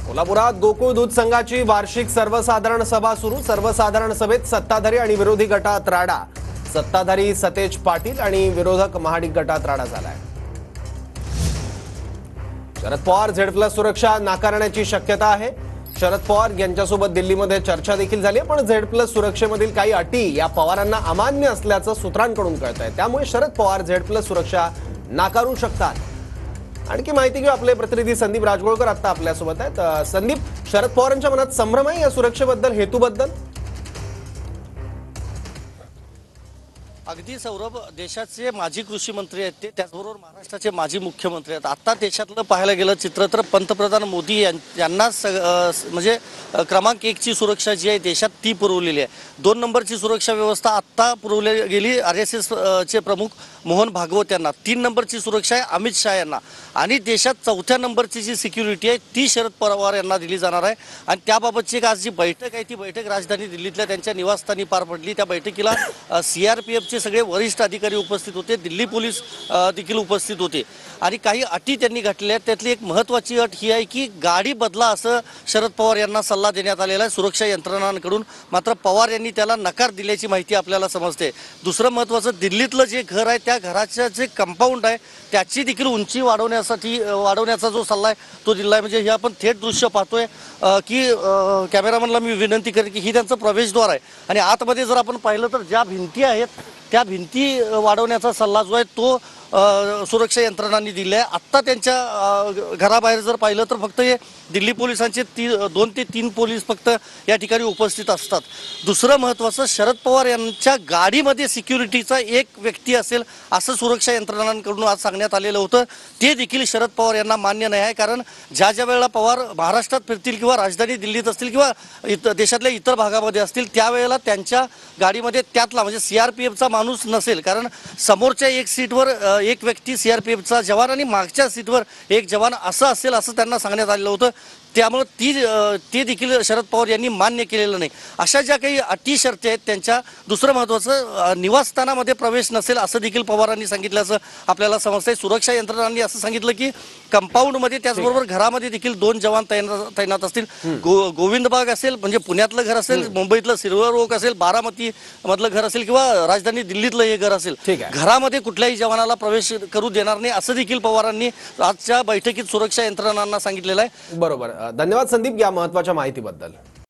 कोल्हापुरात गोकुळ दूध संघाची वार्षिक सर्वसाधारण सभा सुरू। सर्वसाधारण सभेत सत्ताधारी आणि विरोधी गटात राडा। सत्ताधारी सतेज पाटील आणि विरोधक महाडिक गटात राडा झालाय। शरद पवार झेड+ सुरक्षा नाकारण्याची शक्यता आहे। शरद पवार यांच्यासोबत दिल्लीमध्ये चर्चा देखील झाली आहे, पण झेड+ सुरक्षेमधील काही अटी या पवारांना अमान्य असल्याचं सूत्रांकडून कळतंय। त्यामुळे शरद पवार झेड+ सुरक्षा नाकारू शकतात। आणखी माहिती घेऊ, आपले प्रतिनिधी संदीप राजगोळकर आता आपल्यासोबत आहेत। संदीप, शरद पवारांच्या मनात संभ्रम आहे या सुरक्षेबद्दल, हेतूबद्दल? अगदी सौरभ, देशाचे माजी कृषी मंत्री आहेत ते, त्याचबरोबर महाराष्ट्राचे माजी मुख्यमंत्री आहेत। आता देशातलं पाहायला गेलं चित्र तर पंतप्रधान मोदी यांना म्हणजे क्रमांक 1 ची सुरक्षा जी आहे देशात ती पुरवलेली आहे। 2 नंबरची सुरक्षा व्यवस्था आता पुरवली गेली RSS चे प्रमुख मोहन भागवत यांना। 3 नंबरची सुरक्षा आहे अमित शाह यांना, आणि देशात 4थ्या नंबरची जी सिक्युरिटी आहे ती शरद पवार यांना दिली जाणार आहे। आणि त्याबाबतची आज जी बैठक आहे ती बैठक राजधानी दिल्लीतल्या त्यांच्या निवासस्थानी पार पडली। त्या बैठकीला CRPF सगळे वरिष्ठ अधिकारी उपस्थित होते, दिल्ली पोलीस देखील उपस्थित होते, आणि काही अटी त्यांनी घातलेल्या आहेत। त्यातली एक महत्त्वाची अट ही आहे की गाडी बदला असं शरद पवार यांना सल्ला देण्यात आलेला आहे सुरक्षा यंत्रणांकडून। मात्र पवार यांनी त्याला नकार दिल्याची माहिती आपल्याला समजते। दुसरं महत्त्वाचं, दिल्लीतलं जे घर आहे त्या घराचं जे कंपाऊंड आहे त्याची देखील उंची वाढवण्याचा जो सल्ला आहे तो दिला आहे। म्हणजे हे आपण थेट दृश्य पाहतोय की कॅमेरामनला मी विनंती करेन की ही त्यांचं प्रवेशद्वार आहे, आणि आतमध्ये जर आपण पाहिलं तर ज्या भिंती आहेत त्या भिंती वाढवण्याचा सल्ला जो आहे तो सुरक्षा यंत्रणांनी दिला आहे। आत्ता त्यांच्या घराबाहेर जर पाहिलं तर फक्त हे दिल्ली पोलिसांचे 2 ते 3 पोलीस फक्त या ठिकाणी उपस्थित असतात। दुसरं महत्त्वाचं, शरद पवार यांच्या गाडीमध्ये सिक्युरिटीचा एक व्यक्ती असेल असं सुरक्षा यंत्रणांकडून आज सांगण्यात आलेलं होतं। ते देखील शरद पवार यांना मान्य नाही आहे, कारण ज्या वेळेला पवार महाराष्ट्रात फिरतील किंवा राजधानी दिल्लीत असतील किंवा देशातल्या इतर भागामध्ये असतील त्यावेळेला त्यांच्या गाडीमध्ये त्यातला म्हणजे CRPFचा माणूस नसेल, कारण समोरच्या एक सीटवर एक व्यक्ती CRPFचा जवान आणि मागच्या सीटवर एक जवान असं असेल असं त्यांना सांगण्यात आलेलं होतं। त्यामुळे ते देखील शरद पवार यांनी मान्य केलेलं नाही। अशा ज्या काही अटी शर्ती आहेत त्यांच्या, दुसरं महत्त्वाचं, निवासस्थानामध्ये प्रवेश नसेल असं देखील पवारांनी सांगितल्याचं आपल्याला समजतंय। सुरक्षा यंत्रणांनी असं सांगितलं की कंपाऊंडमध्ये त्याचबरोबर घरामध्ये देखील 2 जवान तैनात असतील। गोविंदबाग असेल म्हणजे पुण्यातलं घर असेल, मुंबईतलं सिल्वर ओक असेल, बारामती मधलं घर असेल किंवा राजधानी दिल्लीतलं हे घर असेल, घरामध्ये कुठल्याही जवानाला प्रवेश करू देणार नाही असं देखील पवारांनी आजच्या बैठकीत सुरक्षा यंत्रणांना सांगितलेलं आहे। बरोबर, धन्यवाद संदीप या महत्त्वाच्या माहितीबद्दल।